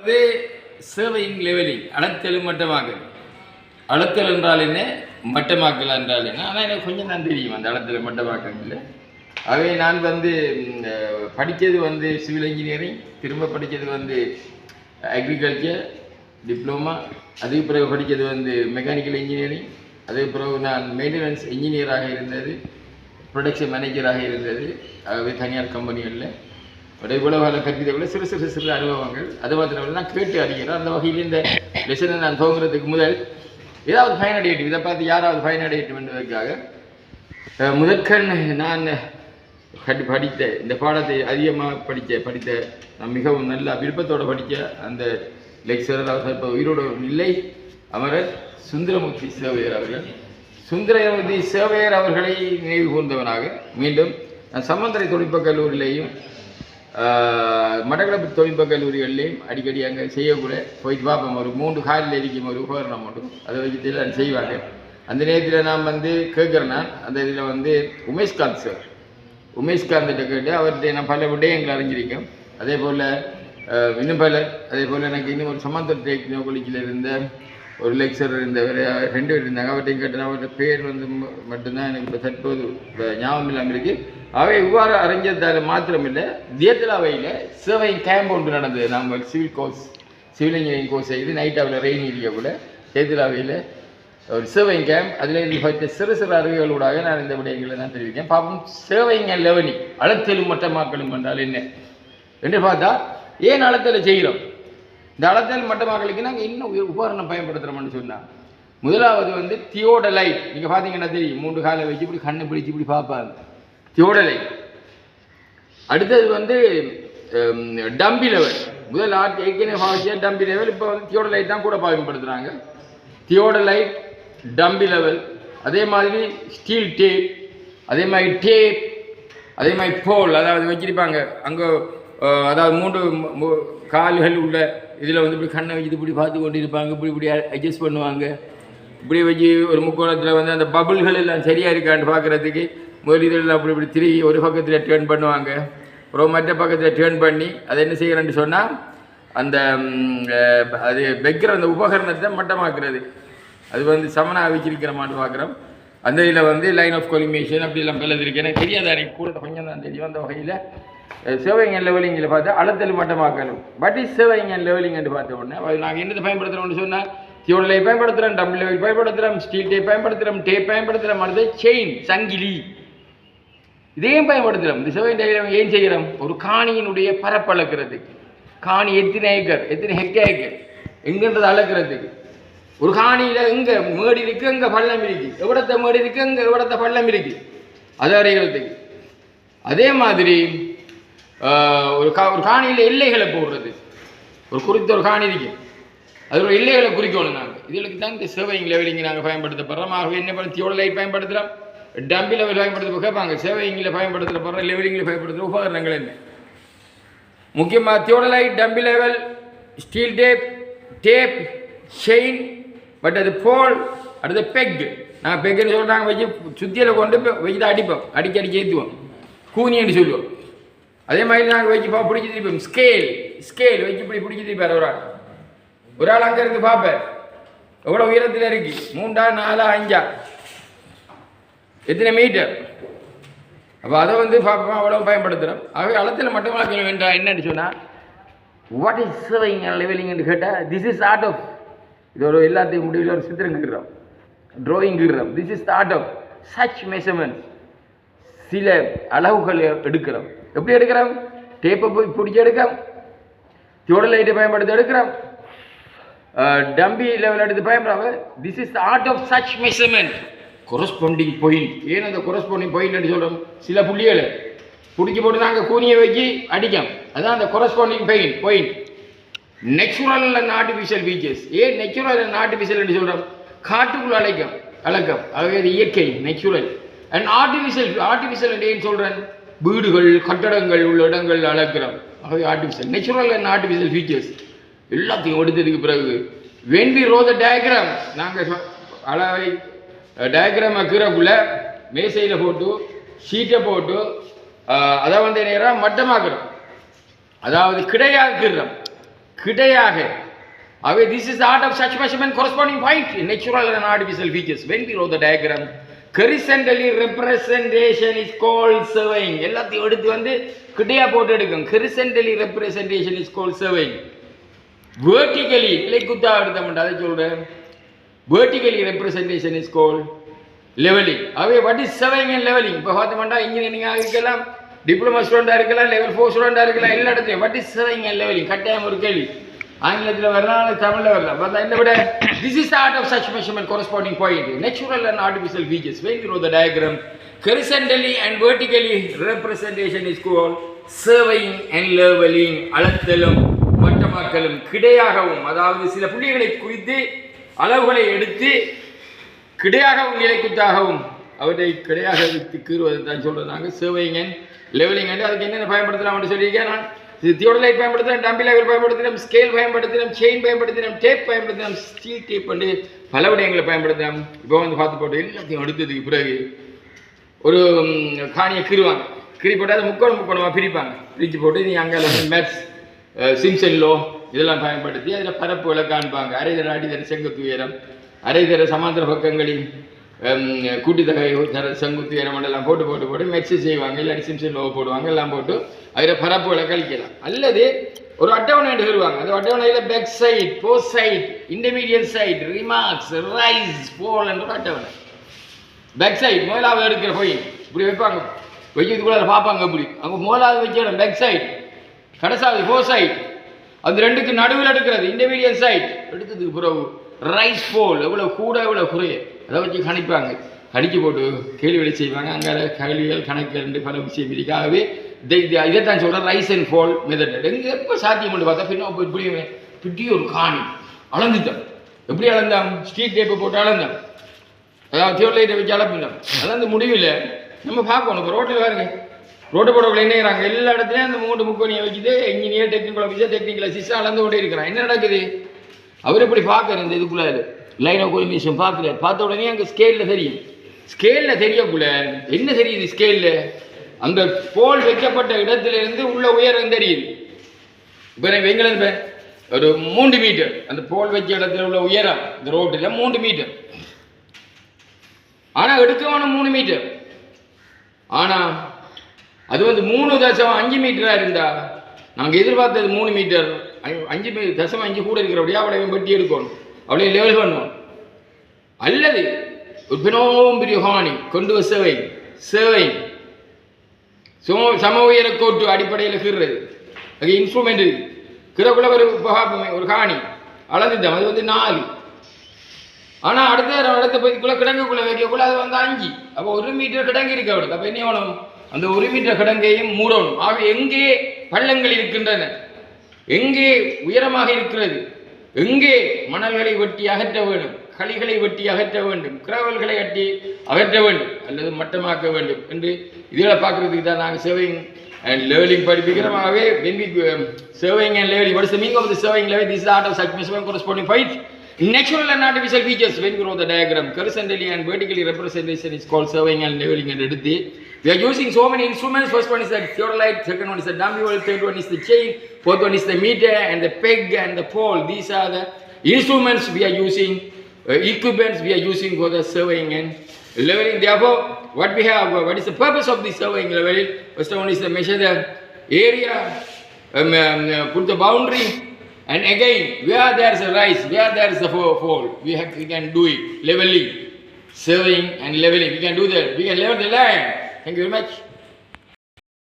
இது சேவையின் லெவலிங் அளத்தலும் மட்டமாக்கல். அளத்தல் என்றால் என்ன, மட்டமாக்கல் என்றால் என்ன? ஆனால் எனக்கு கொஞ்சம் தான் தெரியும் அந்த அளத்தல் மட்டமாக்கல் இல்லை. ஆகவே நான் படித்தது சிவில் இன்ஜினியரிங், திரும்ப படித்தது அக்ரிகல்ச்சர் டிப்ளமா, அதுக்கு பிறகு படித்தது மெக்கானிக்கல் இன்ஜினியரிங், அதுக்கு பிறகு நான் மெயின்டெனன்ஸ் இன்ஜினியராக இருந்தது, ப்ரொடக்ஷன் மேனேஜராக இருந்தது. ஆகவே தனியார் கம்பெனிகளில் இவ்வளவு காலம் கற்பித்தக்குள்ள சிறு சிறு சிறு அனுபவங்கள். அது மாத்திரம் நான் கேட்டு அறிகிறேன். அந்த வகையில் இந்த லெசனை நான் துவங்குறதுக்கு முதல் ஏதாவது பயனடையட்டும், இதை பார்த்து யாராவது பயனடையட்டும் என்பதற்காக முதற்கண் நான் படித்த இந்த பாடத்தை அதிகமாக படித்த நான் மிகவும் நல்ல விருப்பத்தோடு படித்த அந்த லெக்சரர் அவர் இப்போ உயிரோடு இல்லை, அமரர் சுந்தரமூர்த்தி சேவையர் அவர்கள். சுந்தரமூர்த்தி சேவையர் அவர்களை நினைவு கூர்ந்தவனாக மீண்டும் நான் சமந்தரை தொழில்நுட்பக் கல்லூரியிலையும் மட்டக்களப்பு தொழில்நுட்பக் கல்லூரிகளிலையும் அடிக்கடி அங்கே செய்யக்கூட போயிட்டு பார்ப்போம். ஒரு 3 காலில் இருக்கும் ஒரு உபகரணம் மட்டும் அதை வச்சுட்டு எல்லாம் செய்வாங்க. அந்த நேரத்தில் நான் கேட்குறேன். நான் அந்த இதில் உமேஷ்காந்த் சார், உமேஷ்காந்த்கிட்ட கேட்டு அவர்கிட்ட நான் பல விடயங்கள் அறிஞ்சிருக்கேன். அதே போல் இன்னும் பலர், அதே போல் எனக்கு இன்னும் ஒரு சமந்தர் டெக்னாலஜியில் இருந்த ஒரு லெக்சரர் இருந்தவர், 2 பேர் இருந்தாங்க. அவர்கிட்டையும் கேட்டேன். அவர்கிட்ட பேர் மட்டும்தான் எனக்கு இப்போ தற்போது ஞாபகம் இல்லாமல் இருக்குது. அவை இவ்வாறு அறிஞ்சதால் மாத்திரமில்லை, தியத்தலாவையில் சேவை கேம்ப் ஒன்று நடந்தது. நாங்கள் சிவில் இன்ஜினியரிங் கோர்ஸ் செய்து நைட்டாவில் ரெயின் ஏரியாவில் தியத்தலாவையில் ஒரு சேவை கேம்ப். அதில் பற்றி சிறு சிறு அறிவுகளூடாக நான் இந்த விடயங்களை நான் தெரிவிக்கிறேன். பாப்போம் சேவைங்க லெவனி அளத்தலும் மட்டமாக்கலும் என்றால் என்ன என்று பார்த்தா, ஏன் அளத்தலை செய்கிறோம்? இந்த அளத்தல் மட்டமாக்கலுக்கு நாங்கள் இன்னும் உபகரணம் பயன்படுத்துகிறோம்னு சொன்னால், முதலாவது தியோடலைட். நீங்கள் பார்த்தீங்கன்னா தெரியும், 3 காலை வச்சு இப்படி கண்ணை பிடிச்சி இப்படி பார்ப்பாங்க, தியோடலைட். அடுத்தது டம்பி லெவல். முதல் ஏற்கனவே பாவிச்ச டம்பி லெவல், இப்போ தியோடலைட் தான் கூட பயன்படுத்துகிறாங்க. தியோடலைட், டம்பி லெவல், அதே மாதிரி ஸ்டீல் டேப், அதே மாதிரி டேப், அதே மாதிரி போல், அதாவது வச்சிருப்பாங்க அங்கே, அதாவது 3 கால்கள் உள்ள இதில் இப்படி கண்ணை வச்சு இப்படி பார்த்து கொண்டு இருப்பாங்க, இப்படி அட்ஜஸ்ட் பண்ணுவாங்க. இப்படி வச்சு ஒரு முக்கோணத்தில் அந்த பபுள்கள் எல்லாம் சரியாக இருக்கான்னு பார்க்குறதுக்கு முதல் இதெல்லாம் இப்படி திரும்பி ஒரு பக்கத்தில் டேர்ன் பண்ணுவாங்க, அப்புறம் மற்ற பக்கத்தில் டேர்ன் பண்ணி அதை என்ன செய்கிறேன்னு சொன்னால் அந்த அது வைக்கிற அந்த உபகரணத்தை மட்டமாக்குறது. அது சமனாக வச்சிருக்கிற மாட்டு பார்க்குறோம். அந்த இதில் லைன் ஆஃப் கொலிமேஷன் அப்படிலாம் பிள்ளை எனக்கு தெரியாது, எனக்கு கூட கொஞ்சம் தான் தெரியும். அந்த வகையில் சேவைங்க லெவலிங்கில் பார்த்தா அளத்தல் மட்டமாக்கணும். பட் இஸ் சேவைங்க லெவலிங் என்று பார்த்த உடனே நாங்கள் என்னத்தை பயன்படுத்துகிறோம்னு சொன்னால், தியோடலை பயன்படுத்துகிறோம், டபுள் லெவல் பயன்படுத்துகிறோம், ஸ்டீல் டேப் பயன்படுத்துகிறோம், டேப் பயன்படுத்துகிறோம், அடுத்து செயின் சங்கிலி இதையும் பயன்படுத்துகிறோம். இந்த சேவை ஏன் செய்கிறோம்? ஒரு காணியினுடைய பரப்பளக்கிறதுக்கு. காணி எத்தனை ஏக்கர், எத்தனை ஹெக்டேர் எங்கன்றது அளக்கிறதுக்கு. ஒரு காணியில் எங்கே மேடு இருக்குது, எங்கே பள்ளம் இருக்குது, எவ்வளத்த மேடு இருக்குது, எங்கே எவ்வளத்த பள்ளம் இருக்குது, அதை அறிகிறதுக்கு. அதே மாதிரி ஒரு காணியில் எல்லைகளை போடுறது. ஒரு குறித்த ஒரு காணி இருக்கு, அது ஒரு எல்லைகளை குறிக்கணும். நாங்கள் இதுகளுக்கு தான் இந்த சேவைங் லெவலிங் நாங்கள் பயன்படுத்தப்படுறோம். ஆகவே என்ன பண்ண தியோடலைட் பயன்படுத்துகிறோம், டம்பி லெவல் பயன்படுத்த கேட்பாங்க. சேவைங்கில் பயன்படுத்தப்படுற லெவலிங்கில் பயன்படுத்துகிற உபகரணங்கள் என்ன? முக்கியமாக theodolite, dumpy level, steel tape, tape, chain, but அது போல், அடுத்து பெக். நாங்கள் பெக்குன்னு சொல்கிறாங்க, வச்சு சுத்தியில் கொண்டு வச்சு அடிப்போம், அடிக்கடி ஏற்றுவோம், கூனின்னு சொல்லுவோம். அதே மாதிரி நாங்கள் வச்சு பிடிச்சி திருப்போம். ஸ்கேல் வச்சு இப்படி பிடிச்சி திருப்பார் ஒரு ஆள் அங்கே இருந்து பார்ப்பேன் எவ்வளோ உயரத்தில் இருக்கு, 3 4 5 எத்தனை மீட்டர். அப்போ அதை பார்ப்போம், அவ்வளோ பயன்படுத்துகிறோம். ஆகவே அளத்தில் மட்டும் வேண்டாம். என்னன்னு சொன்னால், வாட் இஸ் சேவைங் லெவலிங்னு கேட்டால், திஸ் இஸ் ஆர்ட் ஆஃப், இது ஒரு எல்லாத்தையும் முடிவில் ஒரு சித்திரம் கீறுறோம், ட்ராயிங் கீறுறோம். This is art of such measurement. சில அளவுகள் எடுக்கிறோம். எப்படி எடுக்கிறோம்? டேப்பை போய் பிடிச்சி எடுக்கிறோம், தியோடலைட்டை பயன்படுத்தி எடுக்கிறோம், டம்பி லெவல் எடுத்து பயன்படுறாங்க. This is art of such measurement. Corresponding point. ஏன் அந்த கொரஸ்பாண்டிங் பாயிண்ட் சொல்கிறோம்? சில புள்ளிகளை பிடிச்சி போட்டு நாங்கள் கூனியை வச்சு அடிக்கும், அதான் அந்த corresponding point. Natural and artificial features. ஏன் நேச்சுரல் அண்ட் ஆர்டிஃபிஷியல் என்று சொல்கிறோம்? காட்டுக்குள்ள அழக்கம். ஆகவே அது இயற்கை, நேச்சுரல். அண்ட் ஆர்டிஃபிஷியல் என்று ஏன் சொல்கிறேன்? வீடுகள், கட்டடங்கள் உள்ள இடங்கள் அளக்கிறோம். ஆகவே artificial. Natural and artificial features எல்லாத்தையும் எடுத்ததுக்கு பிறகு when we draw the diagram, நாங்கள் அளவை டயக்ராமை கீறக்குள்ள மேசையில் போட்டு ஷீட்டை போட்டு அதை நேராக மட்டமாக்குறோம், அதாவது கிடையாக கீறுறோம். கிடையாக. Away, this is the art of such measurement corresponding point in natural and artificial features. When we wrote the diagram, horizontally representation is called surveying. எல்லாத்தையும் எடுத்து வந்து கிடையா போட்டு எடுக்கும். Horizontally representation is called surveying. Vertically இல்லை குத்தா எடுத்தோம்டா அதை சொல்றேன். Vertically representation is called leveling. Away, what is surveying and leveling? இப்போ பார்த்தோம்டா இன்ஜினியரிங் இருக்கலாம், டிப்ளமா ஸ்டூடெண்டா இருக்கலாம், லெவல் 4 ஸ்டூடெண்டா இருக்கலாம், எல்லா இடத்துலையும் what is surveying and leveling கட்டாயம் ஒரு கேள்வி. ஆங்கிலத்தில் வரலாம், தமிழில் வரலாம். பார்த்தா என்ன விட this is the art of such measurement corresponding point natural and artificial features. When you know the diagram, horizontally and vertically representation is called surveying and leveling. அளத்தலும் மட்டமாக்கலும் கிடையாகவும், அதாவது சில புள்ளிகளை குறித்து அளவுகளை எடுத்து கிடையாகவும் நிலைக்குத்தாகவும் அவற்றை கிடையாக வைத்து கீறுவதை தான் சொல்கிறாங்க surveying and leveling. அதுக்கு என்னென்ன பயன்படுத்தலாம் சொல்லியிருக்கேன் நான். தியோடலைட் பயன்படுத்துகிறோம், டம்பி லைவர் பயன்படுத்துகிறோம், ஸ்கேல் பயன்படுத்துகிறோம், செயின் பயன்படுத்துகிறோம், டேப் பயன்படுத்துகிறோம், ஸ்டீல் டேப் பண்ணி பல விடயங்களை பயன்படுத்துகிறோம். இப்போ வந்து பார்த்து போட்டு எல்லாத்தையும் எடுத்ததுக்கு பிறகு ஒரு காணியை கீறுவாங்க. கீறி போட்டு அதை முக்கோணமாக பிரிப்பாங்க. பிரித்து போட்டு நீ அங்கே மேத்ஸ் சிம்சன் லோ இதெல்லாம் பயன்படுத்தி அதில் பரப்புகளை காண்பாங்க. அரைதர அடிதர செங்குத்து உயரம், அரைதர சமாந்திர பக்கங்களின் கூட்டுத்தொகை செங்குத்து உயரம் எல்லாம் போட்டு போட்டு போட்டு மெக்ஸு செய்வாங்க. இல்லாட்டி சிம்சன் லோ போடுவாங்க. எல்லாம் போட்டு அதில் பரப்புகளை கழிக்கலாம். அல்லது ஒரு அட்டவணை எடுத்துருவாங்க. அந்த அட்டவணையில் பேக் சைட், போஸ்ட் sight, intermediate sight, remarks, rise, fall என்ற ஒரு அட்டவணை. பேக் சைட் முதலாவது எடுக்கிற போய் இப்படி வைப்பாங்க, வைக்கிறதுக்குள்ள பார்ப்பாங்க. இப்படி அவங்க முதலாவது வைக்கணும் பேக் சைட், கடைசாவது போஸ்ட் சைட், அது ரெண்டுக்கு நடுவில் எடுக்கிறது இன்டர்மீடியட் சைட். எடுத்ததுக்கு பிறகு ரைஸ் போல் எவ்வளோ கூட எவ்வளோ குறைய அதை வச்சு கணிப்பாங்க. கணிக்க போட்டு கேள்விகளை செய்வாங்க. அங்கே கேள்விகள் கணக்கு பல விஷயம் இதுக்காகவே இதைத்தான் சொல்கிறேன் ரைஸ் அண்ட் ஃபால் மெத்தட். எங்கே எப்போ சாத்தியம் பண்ணி பார்த்தா பின்ன இப்படி பிட்டி ஒரு காணி அளந்துட்டோம். எப்படி அளந்தான்? ஸ்ட்ரீட் டேப்பை போட்டு அளந்தான். அதாவது தியோலைட்டை வச்சு அளப்பினோம். அளந்து முடிவில் நம்ம பார்க்கணும். இப்போ ரோட்டில் பாருங்க, ரோட்டை போடக்குள்ள என்னங்கிறாங்க எல்லா இடத்துலையும் அந்த மூன்று முக்கோணியை வச்சுட்டு engineer, technical officer, technical assistant அளந்து கொண்டே இருக்கிறான். என்ன நடக்குது? அவர் இப்படி பார்க்குறேன். இந்த இதுக்குள்ளே லைன் ஆஃப் கோலிமிஷன் பார்க்குறாரு. பார்த்த உடனே அங்கே ஸ்கேலில் தெரியும். ஸ்கேலில் தெரியக்குள்ள என்ன தெரியுது? ஸ்கேலில் அந்த போல் வைக்கப்பட்ட இடத்திலிருந்து உள்ள உயரம் தெரியுது. இப்போ வெங்கலன் ஒரு 3 மீட்டர் அந்த போல் வச்ச இடத்துல உள்ள உயரம் இந்த ரோட்டில் 3 மீட்டர். ஆனால் எடுக்கவான 3 மீட்டர். ஆனால் அது வந்து 3.5 மீட்டராக இருந்தால் நாங்கள் எதிர்பார்த்தது 3 மீட்டர் 5.5 கூட இருக்கிறபடியா அவளையும் வெட்டி எடுக்கணும், அவளையும் லெவல் பண்ணணும். அல்லது ஒரு பெரிய ஹானி கொண்டு சேவை சம உயர கோட்டு அடிப்படையில் கீறுறது. அது இன்ஸ்ட்ருமெண்ட் இருக்குது. கீறக்குள்ள ஒரு காணி அளந்துதான் அது வந்து 4. ஆனால் அடுத்த பகுதிக்குள்ளே கிடங்குக்குள்ளே வைக்கக்குள்ள அது வந்து 5. அப்போ 1 மீட்டர் கிடங்கு இருக்கு அவளுக்கு. அப்போ என்ன வேணும்? அந்த 1 மீட்டர் கிடங்கையும் மூடணும். ஆக எங்கே பள்ளங்கள் இருக்கின்றன, எங்கே உயரமாக இருக்கிறது, எங்கே மணல்களை வெட்டி அகற்ற வேண்டும், களிகளை வெட்டி அகற்ற வேண்டும், கிராவல்களை கட்டி அகற்ற வேண்டும் அல்லது மட்டமாக்க வேண்டும் என்று இதில் பார்க்கறதுக்கு தான் நாங்கள் சேவிங் அண்ட் லெவலிங் படிப்பிக்கிறோம். ஆகவே when we surveying and leveling, what is the meaning of the surveying level? This is the art of such measurement corresponding point natural and artificial features. When we draw the diagram, horizontally and vertically representation is called surveying and leveling. And எடுத்து we are using so many instruments. First one is the theodolite, second one is the dummy well, third one is the chain, fourth one is the meter and the peg and the pole. These are the instruments we are using, equipments we are using for the surveying and leveling. Therefore, what we have, what is the purpose of this surveying leveling? First one is to measure the area, put the boundary, and again where there is a rise, where there is a fall, we can do it. Leveling, surveying and leveling, we can do that. We can level the land. Thank you very much.